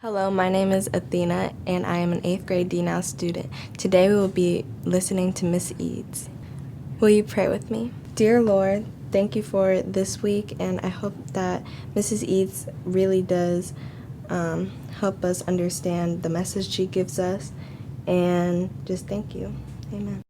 Hello, my name is Athena, and I am an 8th grade D-Now student. Today we will be listening to Miss Eades. Will you pray with me? Dear Lord, thank you for this week, and I hope that Mrs. Eades really does help us understand the message she gives us, and just thank you. Amen.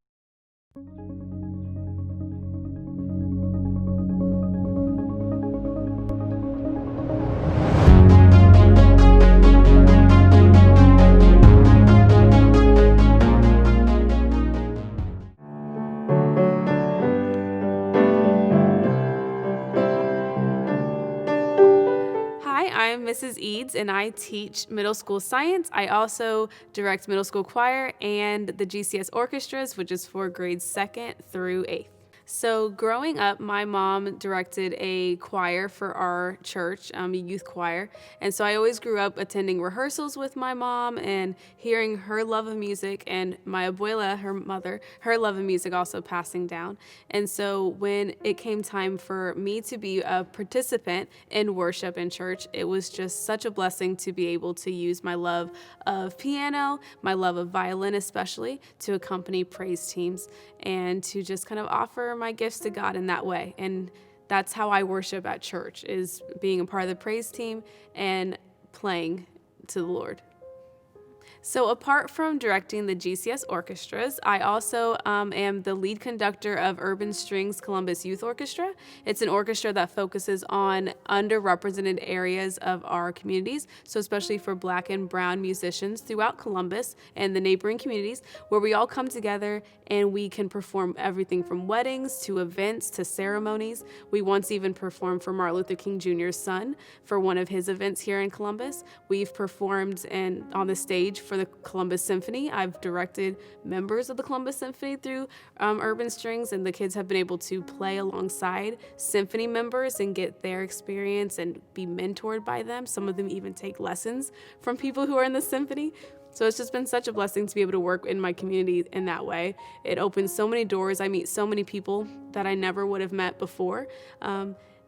Hi, I'm Mrs. Eades, and I teach middle school science. I also direct middle school choir and the GCS orchestras, which is for grades 2nd through 8th. So, growing up, my mom directed a choir for our church, a youth choir. And so I always grew up attending rehearsals with my mom and hearing her love of music, and my abuela, her mother, her love of music also passing down. And so when it came time for me to be a participant in worship in church, it was just such a blessing to be able to use my love of piano, my love of violin especially, to accompany praise teams and to just kind of offer my gifts to God in that way. And that's how I worship at church, is being a part of the praise team and playing to the Lord. So, apart from directing the GCS orchestras, I also am the lead conductor of Urban Strings Columbus Youth Orchestra. It's an orchestra that focuses on underrepresented areas of our communities, so especially for Black and Brown musicians throughout Columbus and the neighboring communities, where we all come together and we can perform everything from weddings to events to ceremonies. We once even performed for Martin Luther King Jr.'s son for one of his events here in Columbus. We've performed on the stage for the Columbus Symphony. I've directed members of the Columbus Symphony through Urban Strings, and the kids have been able to play alongside symphony members and get their experience and be mentored by them. Some of them even take lessons from people who are in the symphony. So it's just been such a blessing to be able to work in my community in that way. It opens so many doors. I meet so many people that I never would have met before.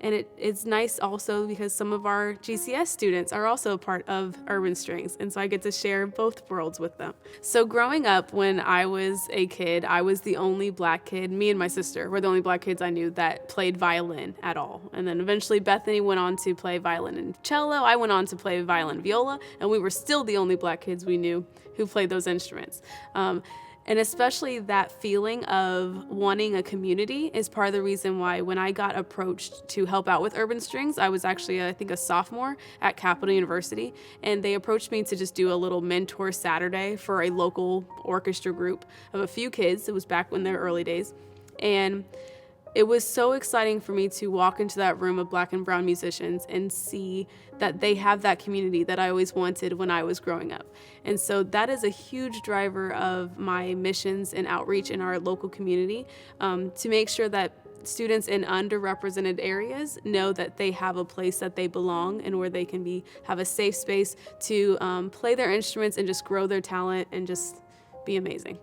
And it's nice also because some of our GCS students are also a part of Urban Strings, and so I get to share both worlds with them. So growing up, when I was a kid, I was the only Black kid. Me and my sister were the only Black kids I knew that played violin at all. And then eventually Bethany went on to play violin and cello. I went on to play violin and viola, and we were still the only Black kids we knew who played those instruments. And especially that feeling of wanting a community is part of the reason why when I got approached to help out with Urban Strings, I was actually, I think, a sophomore at Capital University. And they approached me to just do a little mentor Saturday for a local orchestra group of a few kids. It was back in their early days. And it was so exciting for me to walk into that room of Black and Brown musicians and see that they have that community that I always wanted when I was growing up. And so that is a huge driver of my missions and outreach in our local community, to make sure that students in underrepresented areas know that they have a place that they belong and where they can have a safe space to play their instruments and just grow their talent and just be amazing.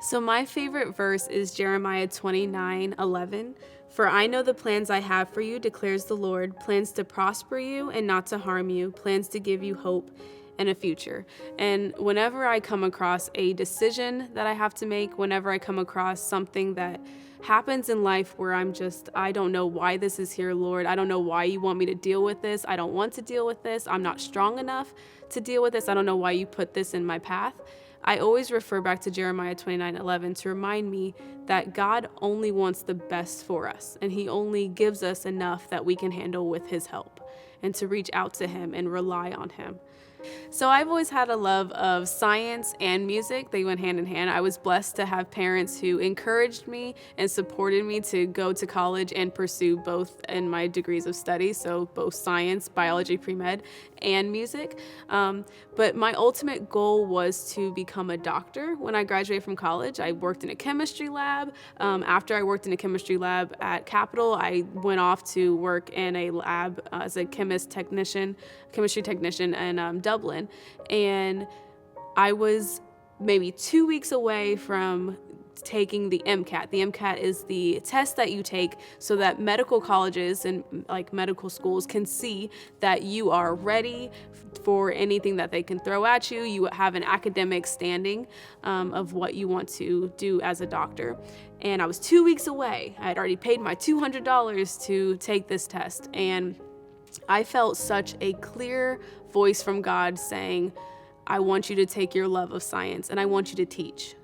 So my favorite verse is Jeremiah 29:11. For I know the plans I have for you, declares the Lord, plans to prosper you and not to harm you, plans to give you hope and a future. And whenever I come across a decision that I have to make, whenever I come across something that happens in life where I don't know why this is here, Lord. I don't know why you want me to deal with this. I don't want to deal with this. I'm not strong enough to deal with this. I don't know why you put this in my path. I always refer back to Jeremiah 29:11 to remind me that God only wants the best for us, and He only gives us enough that we can handle with His help, and to reach out to Him and rely on Him. So I've always had a love of science and music. They went hand in hand. I was blessed to have parents who encouraged me and supported me to go to college and pursue both in my degrees of study, so both science, biology, pre-med, and music. But my ultimate goal was to become a doctor. When I graduated from college, I worked in a chemistry lab. After I worked in a chemistry lab at Capitol, I went off to work in a lab as a chemistry technician in Dublin. And I was maybe 2 weeks away from taking the MCAT. The MCAT is the test that you take so that medical colleges and like medical schools can see that you are ready for anything that they can throw at you. You have an academic standing of what you want to do as a doctor. And I was 2 weeks away. I had already paid my $200 to take this test. And I felt such a clear voice from God saying, I want you to take your love of science and I want you to teach.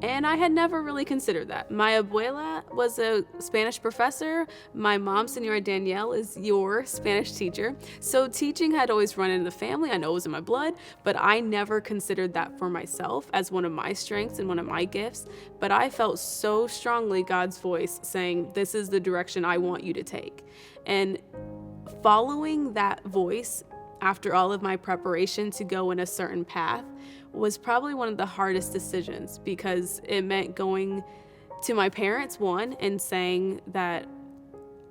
And I had never really considered that. My abuela was a Spanish professor. My mom, Senora Danielle, is your Spanish teacher. So teaching had always run in the family. I know it was in my blood, but I never considered that for myself as one of my strengths and one of my gifts. But I felt so strongly God's voice saying, this is the direction I want you to take. And following that voice after all of my preparation to go in a certain path was probably one of the hardest decisions, because it meant going to my parents, one, and saying that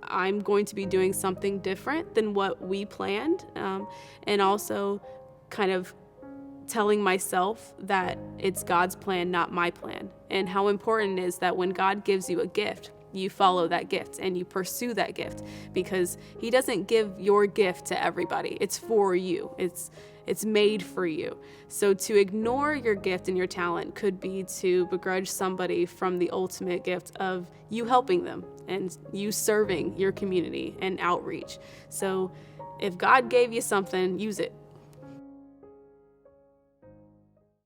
I'm going to be doing something different than what we planned, and also kind of telling myself that it's God's plan, not my plan, and how important it is that when God gives you a gift, you follow that gift and you pursue that gift, because he doesn't give your gift to everybody. It's for you. It's made for you. So to ignore your gift and your talent could be to begrudge somebody from the ultimate gift of you helping them and you serving your community and outreach. So if God gave you something, use it.